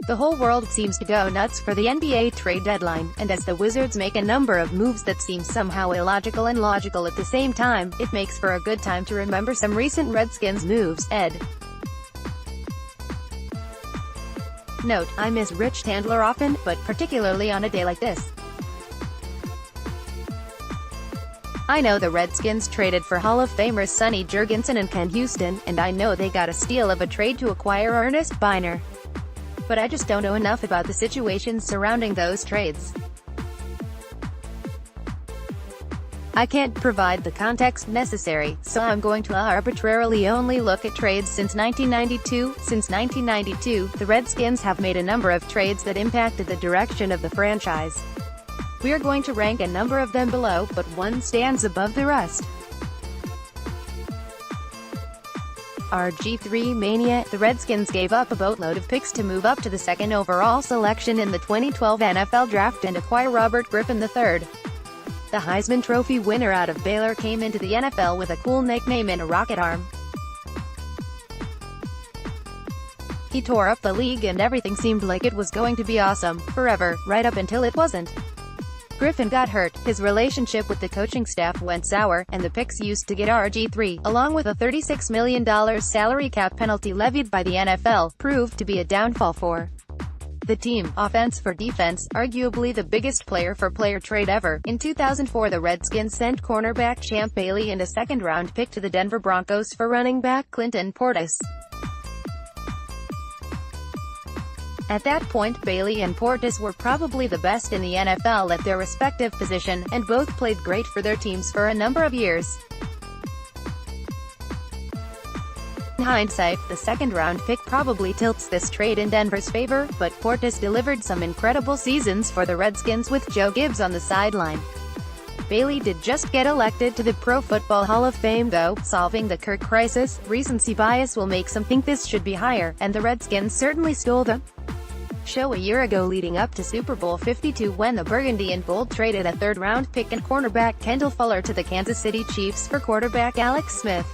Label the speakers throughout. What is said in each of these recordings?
Speaker 1: The whole world seems to go nuts for the NBA trade deadline, and as the Wizards make a number of moves that seem somehow illogical and logical at the same time, it makes for a good time to remember some recent Redskins moves. Ed. Note, I miss Rich Tandler often, but particularly on a day like this. I know the Redskins traded for Hall of Famers Sonny, Jurgensen and Ken Houston, and I know they got a steal of a trade to acquire Earnest Byner. But I just don't know enough about the situations surrounding those trades. I can't provide the context necessary, so I'm going to arbitrarily only look at trades since 1992. Since 1992, the Redskins have made a number of trades that impacted the direction of the franchise. We're going to rank a number of them below, but one stands above the rest. RG3 Mania. The Redskins gave up a boatload of picks to move up to the second overall selection in the 2012 NFL Draft and acquire Robert Griffin III. The Heisman Trophy winner out of Baylor came into the NFL with a cool nickname and a rocket arm. He tore up the league and everything seemed like it was going to be awesome, forever, right up until it wasn't. Griffin got hurt, his relationship with the coaching staff went sour, and the picks used to get RG3, along with a $36 million salary cap penalty levied by the NFL, proved to be a downfall for the team. Offense for defense, arguably the biggest player-for-player trade ever. In 2004, the Redskins sent cornerback Champ Bailey and a second-round pick to the Denver Broncos for running back Clinton Portis. At that point, Bailey and Portis were probably the best in the NFL at their respective position, and both played great for their teams for a number of years. In hindsight, the second-round pick probably tilts this trade in Denver's favor, but Portis delivered some incredible seasons for the Redskins with Joe Gibbs on the sideline. Bailey did just get elected to the Pro Football Hall of Fame though, solving the Kirk crisis. Recency bias will make some think this should be higher, and the Redskins certainly stole the show a year ago leading up to Super Bowl 52 when the Burgundy and Gold traded a third-round pick and cornerback Kendall Fuller to the Kansas City Chiefs for quarterback Alex Smith.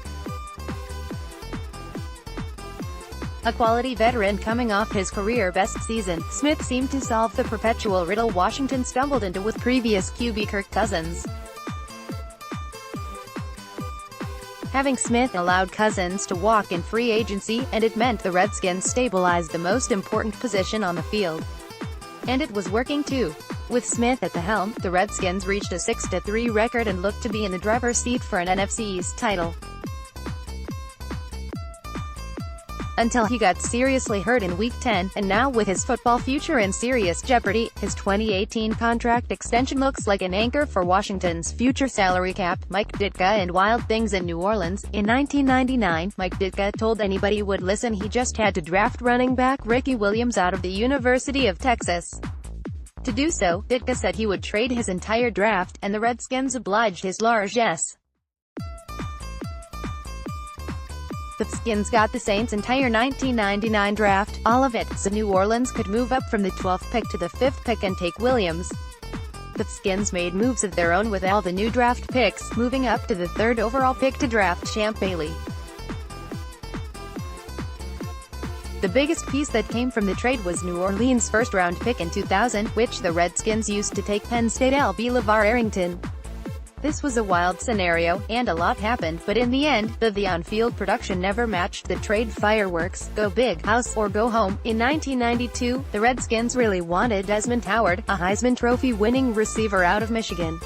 Speaker 1: A quality veteran coming off his career-best season, Smith seemed to solve the perpetual riddle Washington stumbled into with previous QB Kirk Cousins. Having Smith allowed Cousins to walk in free agency, and it meant the Redskins stabilized the most important position on the field. And it was working too. With Smith at the helm, the Redskins reached a 6-3 record and looked to be in the driver's seat for an NFC East title. Until he got seriously hurt in Week 10, and now with his football future in serious jeopardy, his 2018 contract extension looks like an anchor for Washington's future salary cap. Mike Ditka and Wild Things in New Orleans. In 1999, Mike Ditka told anybody would listen he just had to draft running back Ricky Williams out of the University of Texas. To do so, Ditka said he would trade his entire draft, and the Redskins obliged his largesse. The Skins got the Saints' entire 1999 draft, all of it, so New Orleans could move up from the 12th pick to the 5th pick and take Williams. The Skins made moves of their own with all the new draft picks, moving up to the 3rd overall pick to draft Champ Bailey. The biggest piece that came from the trade was New Orleans' first-round pick in 2000, which the Redskins used to take Penn State LB LeVar Arrington. This was a wild scenario, and a lot happened, but in the end, the on-field production never matched the trade fireworks. Go big house or go home. In 1992, the Redskins really wanted Desmond Howard, a Heisman Trophy-winning receiver out of Michigan.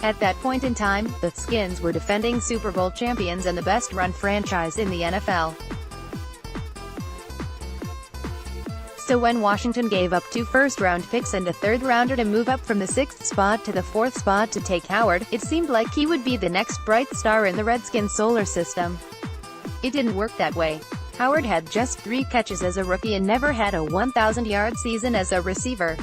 Speaker 1: At that point in time, the Skins were defending Super Bowl champions and the best-run franchise in the NFL. So when Washington gave up 2 first-round picks and a third-rounder to move up from the 6th spot to the 4th spot to take Howard, it seemed like he would be the next bright star in the Redskins solar system. It didn't work that way. Howard had just 3 catches as a rookie and never had a 1,000-yard season as a receiver.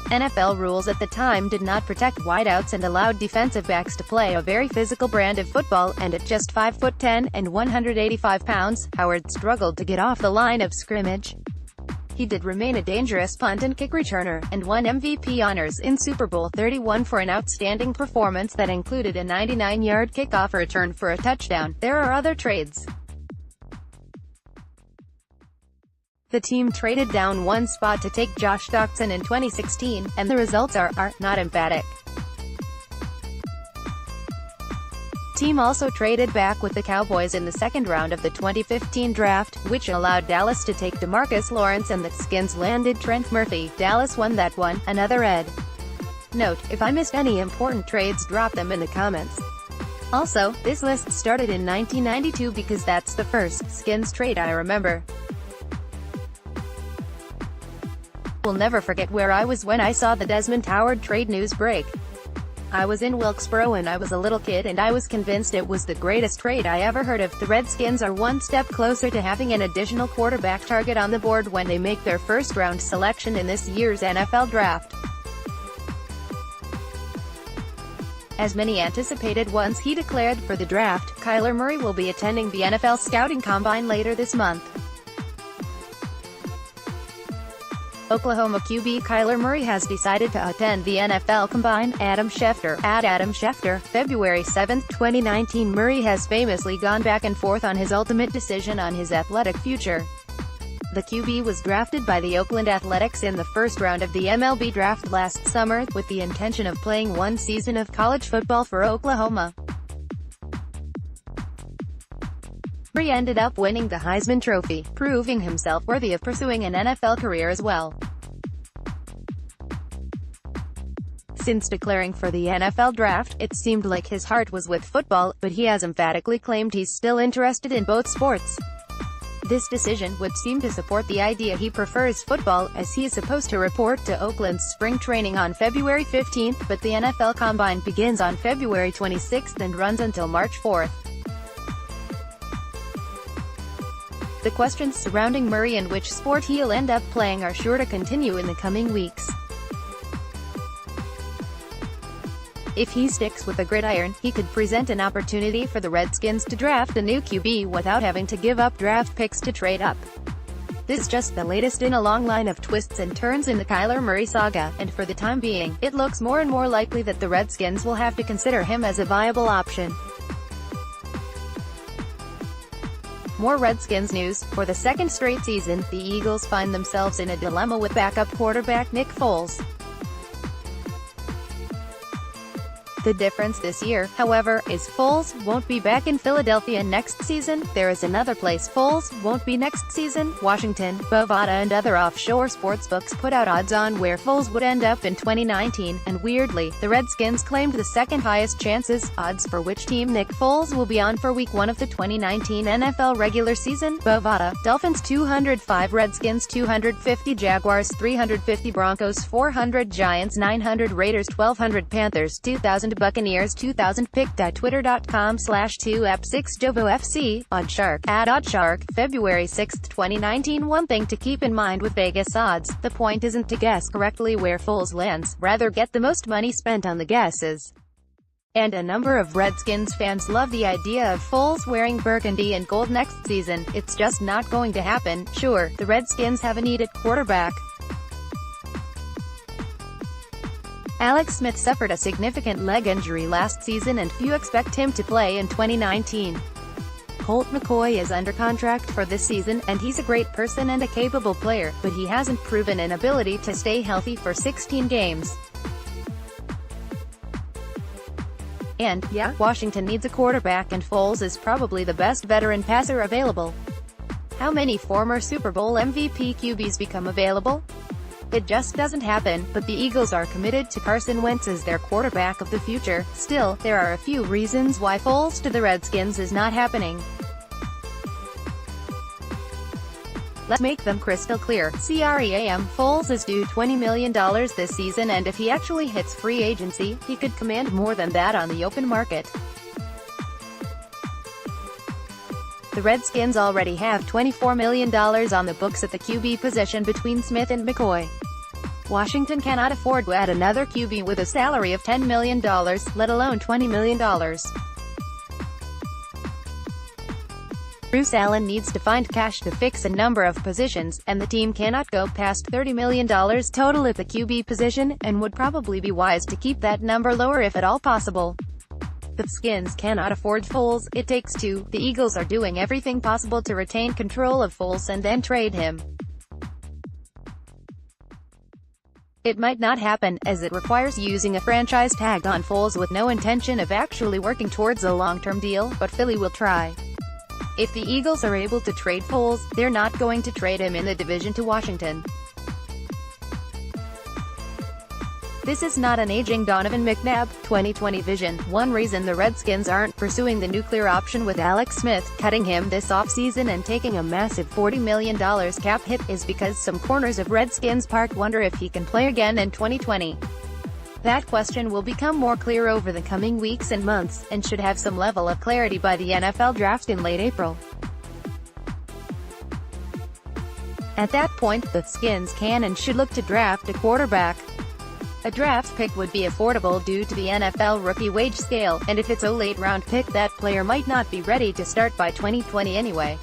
Speaker 1: NFL rules at the time did not protect wideouts and allowed defensive backs to play a very physical brand of football, and at just 5'10" and 185 pounds, Howard struggled to get off the line of scrimmage. He did remain a dangerous punt and kick returner, and won MVP honors in Super Bowl 31 for an outstanding performance that included a 99-yard kickoff return for a touchdown. There are other trades. The team traded down one spot to take Josh Doctson in 2016, and the results are not emphatic. Team also traded back with the Cowboys in the second round of the 2015 draft, which allowed Dallas to take DeMarcus Lawrence, and the Skins landed Trent Murphy. Dallas won that one. Another Ed. Note, if I missed any important trades, drop them in the comments. Also, this list started in 1992 because that's the first Skins trade I remember. Will never forget where I was when I saw the Desmond Howard trade news break. I was in Wilkesboro and I was a little kid, and I was convinced it was the greatest trade I ever heard of. The Redskins are one step closer to having an additional quarterback target on the board when they make their first-round selection in this year's NFL Draft. As many anticipated once he declared for the draft, Kyler Murray will be attending the NFL Scouting Combine later this month. Oklahoma QB Kyler Murray has decided to attend the NFL Combine. Adam Schefter, February 7, 2019. Murray has famously gone back and forth on his ultimate decision on his athletic future. The QB was drafted by the Oakland Athletics in the first round of the MLB draft last summer, with the intention of playing one season of college football for Oklahoma. Murray ended up winning the Heisman Trophy, proving himself worthy of pursuing an NFL career as well. Since declaring for the NFL Draft, it seemed like his heart was with football, but he has emphatically claimed he's still interested in both sports. This decision would seem to support the idea he prefers football, as he is supposed to report to Oakland's spring training on February 15, but the NFL Combine begins on February 26 and runs until March 4. The questions surrounding Murray and which sport he'll end up playing are sure to continue in the coming weeks. If he sticks with the gridiron, he could present an opportunity for the Redskins to draft a new QB without having to give up draft picks to trade up. This is just the latest in a long line of twists and turns in the Kyler Murray saga, and for the time being, it looks more and more likely that the Redskins will have to consider him as a viable option. More Redskins news. For the second straight season, the Eagles find themselves in a dilemma with backup quarterback Nick Foles. The difference this year, however, is Foles won't be back in Philadelphia next season. There is another place Foles won't be next season: Washington. Bovada and other offshore sportsbooks put out odds on where Foles would end up in 2019, and weirdly, the Redskins claimed the second highest chances, odds for which team Nick Foles will be on for Week 1 of the 2019 NFL regular season. Bovada: Dolphins 205, Redskins 250, Jaguars 350, Broncos 400, Giants 900, Raiders 1200, Panthers 2000, Buccaneers 2000. Pick.twitter.com/2ep6jovofc. Oddshark @Oddshark, February 6, 2019. One thing to keep in mind with Vegas odds: the point isn't to guess correctly where Foles lands, rather get the most money spent on the guesses. And a number of Redskins fans love the idea of Foles wearing burgundy and gold next season. It's just not going to happen. Sure, the Redskins have a need at quarterback. Alex Smith suffered a significant leg injury last season, and few expect him to play in 2019. Colt McCoy is under contract for this season, and he's a great person and a capable player, but he hasn't proven an ability to stay healthy for 16 games. And, yeah, Washington needs a quarterback, and Foles is probably the best veteran passer available. How many former Super Bowl MVP QBs become available? It just doesn't happen, but the Eagles are committed to Carson Wentz as their quarterback of the future. Still, there are a few reasons why Foles to the Redskins is not happening. Let's make them crystal clear. CREAM: Foles is due $20 million this season, and if he actually hits free agency, he could command more than that on the open market. The Redskins already have $24 million on the books at the QB position between Smith and McCoy. Washington cannot afford to add another QB with a salary of $10 million, let alone $20 million. Bruce Allen needs to find cash to fix a number of positions, and the team cannot go past $30 million total at the QB position, and would probably be wise to keep that number lower if at all possible. The Skins cannot afford Foles, it takes two. The Eagles are doing everything possible to retain control of Foles and then trade him. It might not happen, as it requires using a franchise tag on Foles with no intention of actually working towards a long-term deal, but Philly will try. If the Eagles are able to trade Foles, they're not going to trade him in the division to Washington. This is not an aging Donovan McNabb, 2020 vision. One reason the Redskins aren't pursuing the nuclear option with Alex Smith, cutting him this offseason and taking a massive $40 million cap hit, is because some corners of Redskins Park wonder if he can play again in 2020. That question will become more clear over the coming weeks and months, and should have some level of clarity by the NFL draft in late April. At that point, the Skins can and should look to draft a quarterback. A draft pick would be affordable due to the NFL rookie wage scale, and if it's a late-round pick, that player might not be ready to start by 2020 anyway.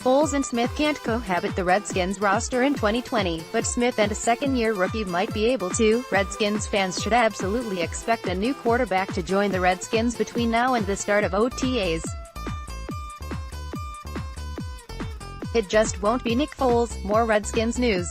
Speaker 1: Foles and Smith can't cohabit the Redskins roster in 2020, but Smith and a second-year rookie might be able to. Redskins fans should absolutely expect a new quarterback to join the Redskins between now and the start of OTAs. It just won't be Nick Foles. More Redskins news.